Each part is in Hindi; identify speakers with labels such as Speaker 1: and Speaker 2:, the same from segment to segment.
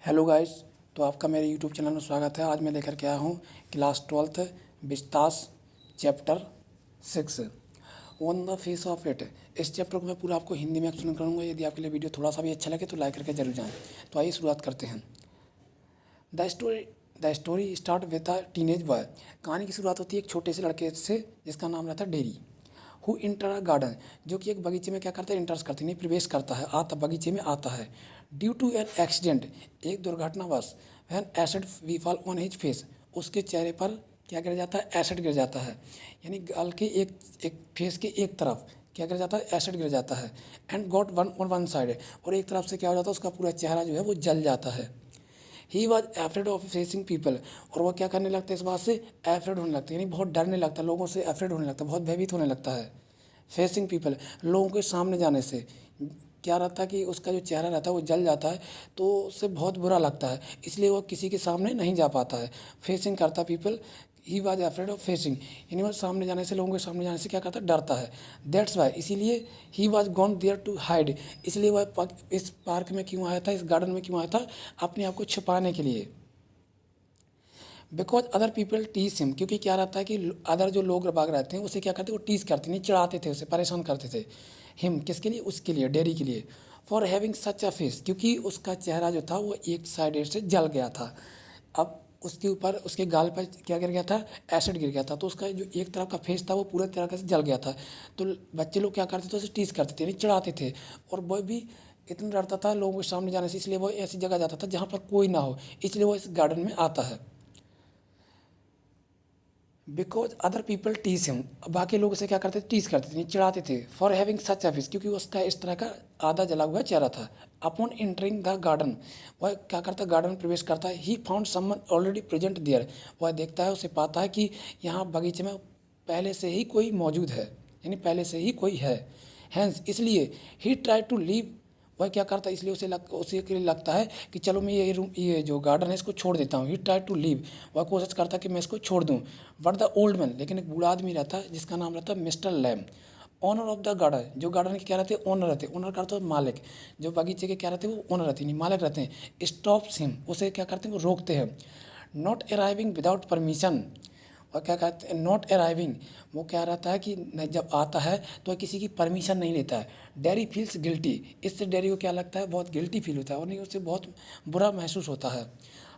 Speaker 1: Hello guys. तो आपका मेरे यूट्यूब चैनल में स्वागत है। आज मैं लेकर के आया हूँ class 12th Vistas chapter 6 on the face of it. इस चैप्टर को मैं पूरा आपको हिंदी में एक्सप्लेन करूँगा। यदि आपके लिए वीडियो थोड़ा सा भी अच्छा लगे तो लाइक करके जरूर जाएँ। तो आइए शुरुआत करते हैं। The story start with a teenage boy. कहानी की शुरुआत होती है एक छोटे से लड़के से जिसका नाम रहता है dairy. Who inter a garden, जो कि एक बगीचे में क्या करता है, इंटर्स करते नहीं, प्रवेश करता है, आता बगीचे में आता है। ड्यू टू एन एक्सीडेंट, एक दुर्घटनावश, when acid we fall on his face, उसके चेहरे पर क्या गिर जाता है, एसिड गिर जाता है। यानी गाल के एक फेस के एक तरफ क्या गिर जाता है, एसिड गिर जाता है। And got one on one side, और एक तरफ से क्या हो जाता है, उसका पूरा चेहरा जो है वो जल जाता है। He was afraid of facing people, और वह क्या करने लगता है, इस बात से एफ्रेड होने लगता है, यानी बहुत डरने लगता है, लोगों से एफ्रेड होने लगता है, बहुत भयभीत होने लगता है। फेसिंग पीपल, लोगों के सामने जाने से क्या रहता है कि उसका जो चेहरा रहता है वो जल जाता है, तो उससे बहुत बुरा लगता है, इसलिए वो किसी के सामने नहीं जा पाता है। फेसिंग करता people, he was afraid of facing, यानी वो सामने जाने से, लोगों के सामने जाने से क्या करता है, डरता है। दैट्स वाई, इसीलिए he was gone there to hide, इसलिए वह इस पार्क में क्यों आया था, इस गार्डन में क्यों आया था, अपने आप को छिपाने के लिए। Because other people tease him, क्योंकि क्या रहता है कि अदर जो लोग बाग रहते हैं उसे क्या करते, वो टीज करते नहीं, चिढ़ाते थे, उसे परेशान करते थे। हिम किसके लिए, उसके लिए, डेरी के लिए। For having such a face, क्योंकि उसका चेहरा जो था वो एक साइड से जल गया था। अब उसके ऊपर, उसके गाल पर क्या गिर गया था, एसिड गिर गया था, तो उसका जो एक तरफ का फेस था वो पूरा तरह से जल गया था। तो बच्चे लोग क्या करते थे, उसे टीज करते थे, नहीं चिढ़ाते थे। और वह भी इतना डरता था लोगों के सामने जाने से, इसलिए वो ऐसी जगह जाता था जहाँ पर कोई ना हो, इसलिए वो इस गार्डन में आता है। Because other people tease him, बाकी लोग उसे क्या करते थे, टीज करते थे, चिढ़ाते थे। For having such a face, क्योंकि उसका इस तरह का आधा जला हुआ चेहरा था। अपॉन एंटरिंग द गार्डन, वह क्या करता है, गार्डन में प्रवेश करता है। He found someone already present there, वह देखता है, उसे पाता है कि यहाँ बगीचे में पहले से ही कोई मौजूद है, यानी पहले से ही कोई है। हैंस, इसलिए ही ट्राई टू लीव, वह क्या करता है, इसलिए उसे के लिए लगता है कि चलो मैं ये रूम, ये जो गार्डन है इसको छोड़ देता हूँ। ही ट्राई टू लीव, वह कोशिश करता है कि मैं इसको छोड़ दूँ। बट द ओल्ड मैन, लेकिन एक बूढ़ा आदमी रहता है जिसका नाम रहता है mister Lamb, owner of the garden, जो गार्डन के क्या रहते हैं, ओनर रहते हैं। ओनर का अर्थ मालिक, जो बगीचे के क्या रहते हैं, वो ओनर रहते हैं, मालिक रहते हैं। स्टॉप्स हिम, उसे क्या करते हैं, वो रोकते हैं। नॉट अराइविंग विदाउट परमिशन, और क्या कहते हैं, नॉट अराइविंग, वो क्या रहता है कि जब आता है तो किसी की परमिशन नहीं लेता है। डेरी फील्स गिल्टी, इससे डेरी को क्या लगता है, बहुत गिल्टी फील होता है, और नहीं उससे बहुत बुरा महसूस होता है।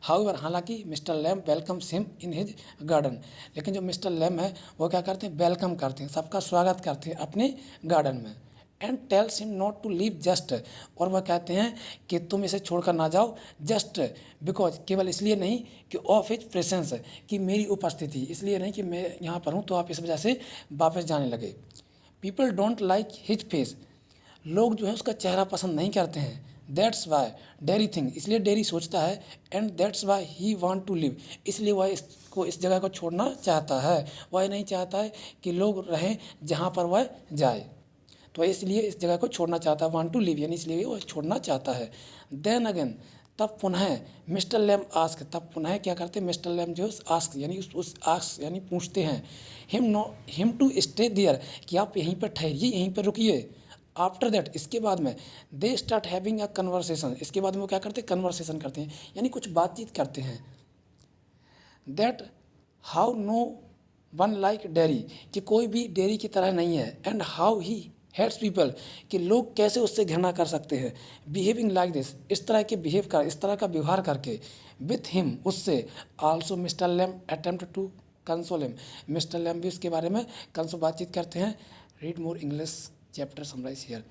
Speaker 1: हाउएवर, हालांकि mister Lamb welcomes him in his garden, लेकिन जो मिस्टर लैम है वो क्या करते हैं, वेलकम करते हैं, सबका स्वागत करते हैं अपने गार्डन में। And tells him not to leave just, और वह कहते हैं कि तुम इसे छोड़कर ना जाओ, जस्ट बिकॉज, केवल इसलिए नहीं कि ऑफ हिज प्रेजेंस, कि मेरी उपस्थिति, इसलिए नहीं कि मैं यहाँ पर हूँ तो आप इस वजह से वापस जाने लगे। People don't like his face, लोग जो है उसका चेहरा पसंद नहीं करते हैं। दैट्स वाई डेरी थिंग, इसलिए डेरी सोचता है। And that's why he want to live, इसलिए वह इसको, इस जगह को छोड़ना चाहता है। वह नहीं चाहता है कि लोग रहें जहाँ पर वह जाए, तो इसलिए इस जगह को छोड़ना चाहता है, वांट टू लिव, यानी इसलिए वो छोड़ना चाहता है। देन अगेन, तब पुनः मिस्टर लैम आस्क, तब पुनः क्या करते हैं, मिस्टर लैम जो आस्क, यानी उस आस्क यानी पूछते हैं, हिम टू स्टे देयर, कि आप यहीं पर ठहरिए, यहीं पर रुकिए। आफ्टर दैट, इसके बाद में, they start having a conversation, इसके बाद में वो क्या करते हैं, कन्वर्सेशन करते हैं, यानी कुछ बातचीत करते हैं। That how no one like Derry, कि कोई भी डेरी की तरह नहीं है। And how he hates people, कि लोग कैसे उससे घृणा कर सकते हैं। बिहेविंग लाइक दिस, इस तरह के बिहेव कर, इस तरह का व्यवहार करके। विथ हिम, उससे। Also mister Lamb attempt to console him, mister Lamb भी उसके बारे में कंसो बातचीत करते हैं। Read more English chapter summarise here,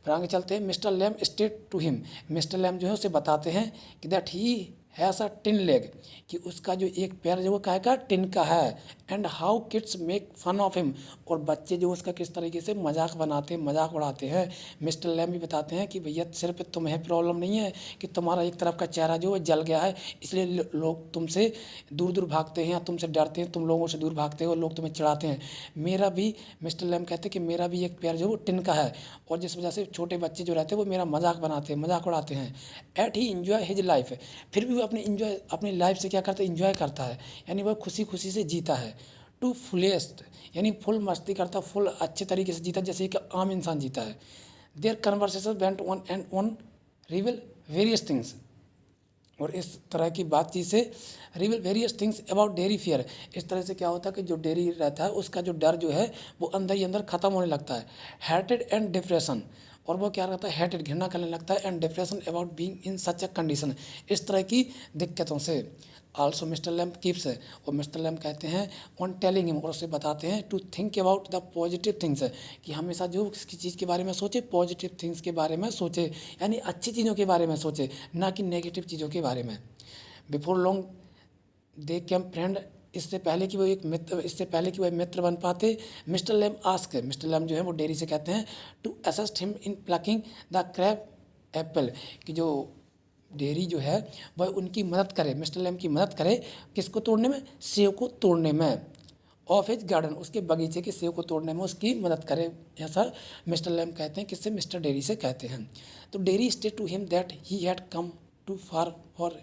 Speaker 1: फिर आगे चलते हैं। Mister Lamb state to him, mister Lamb जो है उसे बताते हैं कि that he has a tin leg, कि उसका जो एक पैर जो वो क्या का, टिन का है। And how kids make fun of him, और बच्चे जो उसका किस तरीके से मजाक बनाते हैं, मजाक उड़ाते हैं। मिस्टर लैम भी बताते हैं कि भैया सिर्फ तुम्हें प्रॉब्लम नहीं है कि तुम्हारा एक तरफ का चेहरा जो है जल गया है, इसलिए लोग तुमसे दूर दूर भागते हैं या तुमसे डरते हैं, तुम लोगों से दूर भागते हो, लोग तुम्हें चिढ़ाते हैं। मेरा भी, मिस्टर लैम कहते हैं कि मेरा भी एक पैर जो वो टिन का है, और जिस वजह से छोटे बच्चे जो रहते हैं वो मेरा मजाक बनाते हैं, मजाक उड़ाते हैं। एट ही इन्जॉय हिज लाइफ, फिर भी वो अपनी लाइफ से क्या करता है, इन्जॉय करता है, यानी वह खुशी खुशी से जीता है। टू फुलेस्ट, यानी फुल मस्ती करता, फुल अच्छे तरीके से जीता, जैसे कि आम इंसान जीता है। Their conversation went on and on reveal various things, और इस तरह की बातचीत से reveal various things about dairy fear. इस तरह से क्या होता है कि जो डेयरी रहता है उसका जो डर जो है वो अंदर ही अंदर ख़त्म होने लगता है। हेटेड एंड डिप्रेशन, और वो क्या रहता है, हेटेड, घृणा करने लगता है, and depression about being in such a condition, इस तरह की दिक्कतों से। आल्सो मिस्टर लैम्प कीप्स, और मिस्टर लैम्प कहते हैं ऑन टेलिंग हिम, और उसे बताते हैं to think about the positive things, कि हमेशा जो किसी चीज़ के बारे में सोचे, पॉजिटिव थिंग्स के बारे में सोचे, यानी अच्छी चीज़ों के बारे में सोचे, ना कि नेगेटिव चीज़ों के बारे में। Before long they came friend, इससे पहले कि वह मित्र बन पाते, mister Lamb ask, mister Lamb जो है वो डेयरी से कहते हैं to assist him in plucking the crab apple, कि जो डेयरी जो है वह उनकी मदद करे, मिस्टर लैम की मदद करे, किसको तोड़ने में, सेब को तोड़ने में, ऑफ हिज गार्डन, उसके बगीचे के सेब को तोड़ने में उसकी मदद करे, ऐसा मिस्टर लैम कहते हैं, किससे, मिस्टर डेयरी से कहते हैं। तो Derry state to him that he had come to far for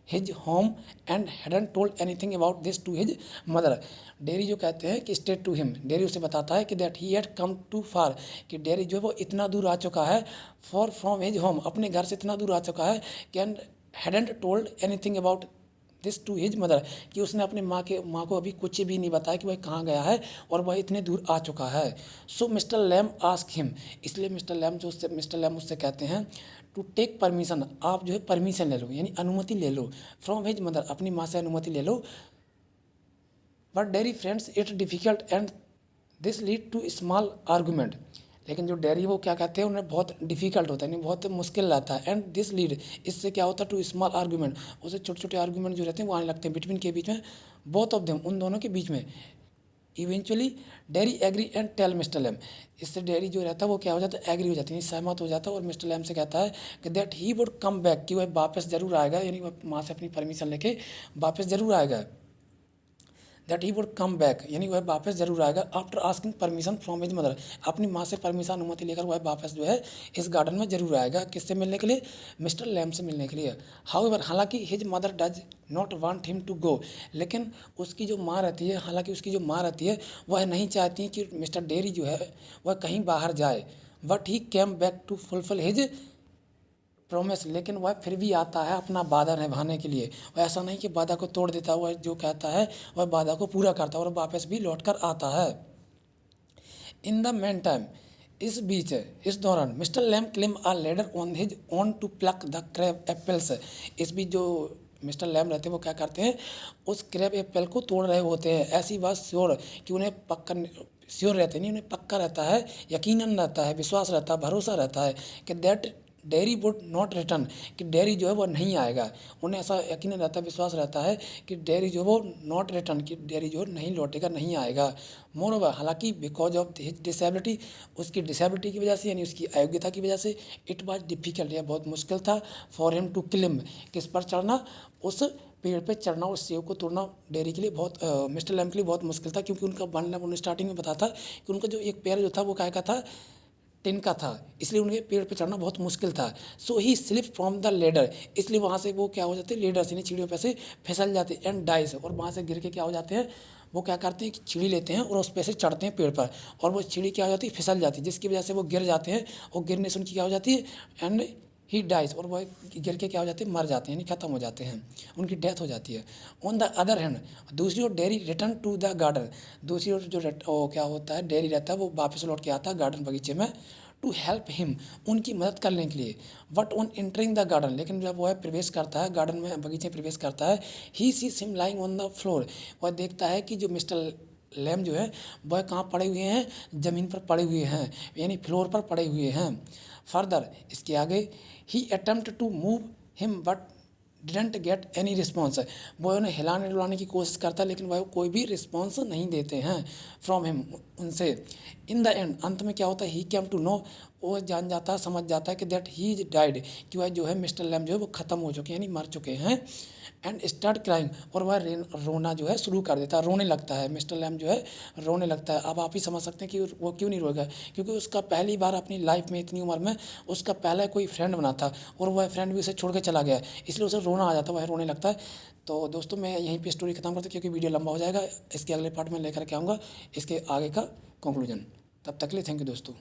Speaker 1: his home and hadn't told anything about this to his mother. Derry जो कहते हैं कि स्टेट टू हिम, डेयरी उसे बताता है कि that he had come to far, कि डेयरी जो है वो इतना दूर आ चुका है, फॉर फ्रॉम हिज होम, अपने घर से इतना दूर आ चुका है, can hadn't told anything about this to his mother, कि उसने अपने माँ को अभी कुछ भी नहीं बताया कि वह कहाँ गया है और वह इतने दूर आ चुका है। सो मिस्टर लैम आस्क हिम, इसलिए मिस्टर लैम उससे कहते हैं टू टेक परमिशन, आप जो है परमिशन ले लो, यानी अनुमति ले लो, फ्रॉम हिज मदर, अपनी माँ से अनुमति ले लो। But Dairy finds it difficult and this lead to small argument, लेकिन जो डेयरी वो क्या कहते हैं, उन्हें बहुत डिफिकल्ट होता है, यानी बहुत मुश्किल रहता है, एंड दिस लीड, इससे क्या होता है, टू स्मॉल आर्गूमेंट, उसे छोटे छोटे आर्गूमेंट जो रहते हैं वो आने लगते हैं बिटवीन के बीच में, बोथ ऑफ देम, उन दोनों के बीच में। Eventually Derry agree and tell mister Lamb, इससे डेयरी जो रहता है वो क्या हो जाता है, एग्री हो जाती है, सहमत हो जाता है, और मिस्टर लैम से कहता है कि that he would come back, कि वह वापस जरूर आएगा, यानी वह माँ से अपनी परमिशन लेके वापस जरूर आएगा। That he would come back, यानी वह वापस जरूर आएगा, after asking permission from his mother, अपनी माँ से परमिशन, अनुमति लेकर वह वापस जो है इस गार्डन में जरूर आएगा, किससे मिलने के लिए, मिस्टर लैम से मिलने के लिए। हाउएवर, हालांकि his mother does not want him to go, लेकिन उसकी जो माँ रहती है, हालांकि उसकी जो माँ रहती है वह नहीं चाहती कि मिस्टर डेयरी जो है वह कहीं बाहर जाए। But he came back to fulfil his promise, लेकिन वह फिर भी आता है अपना वादा निभाने के लिए, वह ऐसा नहीं कि वादा को तोड़ देता, वह जो कहता है वह वादा को पूरा करता है और वापस भी लौट कर आता है। इन द मेन टाइम, इस बीच, इस दौरान, mister Lamb climb a ladder on his own to pluck the crab apples, इस बीच जो मिस्टर लैम रहते हैं वो क्या करते हैं, उस क्रैब एप्पल को तोड़ रहे होते हैं, ऐसी बात श्योर, कि उन्हें पक्का श्योर रहते नहीं, उन्हें पक्का रहता है, यकीनन रहता है, विश्वास रहता है, भरोसा रहता है कि that dairy would not return, कि डेयरी जो है वो नहीं आएगा, उन्हें ऐसा यकीन रहता है, विश्वास रहता है कि डेयरी जो है वो नॉट रिटर्न, कि डेयरी जो है नहीं लौटेगा, नहीं आएगा। मोर ओवर, हालांकि बिकॉज ऑफ हिज डिसेबिलिटी, उसकी डिसेबिलिटी की वजह से, यानी उसकी अयोग्यता की वजह से, इट वाज डिफिकल्ट, यह बहुत मुश्किल था, फॉर हिम टू क्लिम, किस पर चढ़ना, उस पेड़ पे चढ़ना, उस सेब को तोड़ना डेयरी के लिए बहुत, मिस्टर लैम के लिए बहुत मुश्किल था, क्योंकि उनका बनना, उन्होंने स्टार्टिंग में बताया था कि उनका जो एक पैर जो था वो काय का था, टिन का था, इसलिए उन्हें पेड़ पे चढ़ना बहुत मुश्किल था। सो ही स्लिप फ्रॉम द लेडर, इसलिए वहाँ से वो क्या हो जाते, लेडर से, सीढ़ियों पे से फिसल जाते, एंड डाइस, और वहाँ से गिर के क्या हो जाते हैं, वो क्या करते हैं कि सीढ़ी लेते हैं और उस पे से चढ़ते हैं पेड़ पर, और वो सीढ़ी क्या हो जाती है, फिसल जाती है, जिसकी वजह से वो गिर जाते हैं, और गिरने से उनकी क्या हो जाती है, एंड ही डाइज, और वह गिर के क्या हो जाते हैं, मर जाते हैं, यानी खत्म हो जाते हैं, उनकी डेथ हो जाती है। ऑन द अदर हैंड, दूसरी ओर Dairy return to the garden, दूसरी ओर जो क्या होता है, डेयरी रहता है वो वापस लौट के आता है गार्डन, बगीचे में, टू हेल्प हिम, उनकी मदद करने के लिए। But on entering the garden, लेकिन जब वह प्रवेश करता है गार्डन में, बगीचे में प्रवेश करता है, he sees him lying on the floor, वह देखता है कि जो मिस्टर लैम जो है वह कहाँ पड़े हुए हैं, ज़मीन पर पड़े हुए हैं, यानी फ्लोर पर पड़े हुए हैं। फर्दर, इसके आगे, he attempt to move him but didn't get any response, वो उन्हें हिलाने डुलाने की कोशिश करता है, लेकिन वह कोई भी रिस्पॉन्स नहीं देते हैं फ्रॉम हिम, उनसे। इन द एंड, अंत में क्या होता है, ही केम टू नो, वो जान जाता है, समझ जाता है कि दैट ही इज डाइड, कि वह जो है मिस्टर लैम जो है वो ख़त्म हो चुके हैं, यानी मर चुके हैं। एंड स्टार्ट क्राइंग, और वह रोना जो है शुरू कर देता है, रोने लगता है, मिस्टर लैम जो है रोने लगता है। अब आप ही समझ सकते हैं कि वो क्यों नहीं रोएगा, क्योंकि उसका पहली बार अपनी लाइफ में, इतनी उम्र में, उसका पहला कोई फ्रेंड बना था, और वह फ्रेंड भी उसे छोड़ के चला गया, इसलिए उसे रोना आ जाता है, वह रोने लगता है। तो दोस्तों, मैं यहीं पे स्टोरी खत्म करता हूँ, क्योंकि वीडियो लंबा हो जाएगा, इसके अगले पार्ट में लेकर के आऊँगा इसके आगे का कंक्लूजन। तब तक के लिए थैंक यू दोस्तों।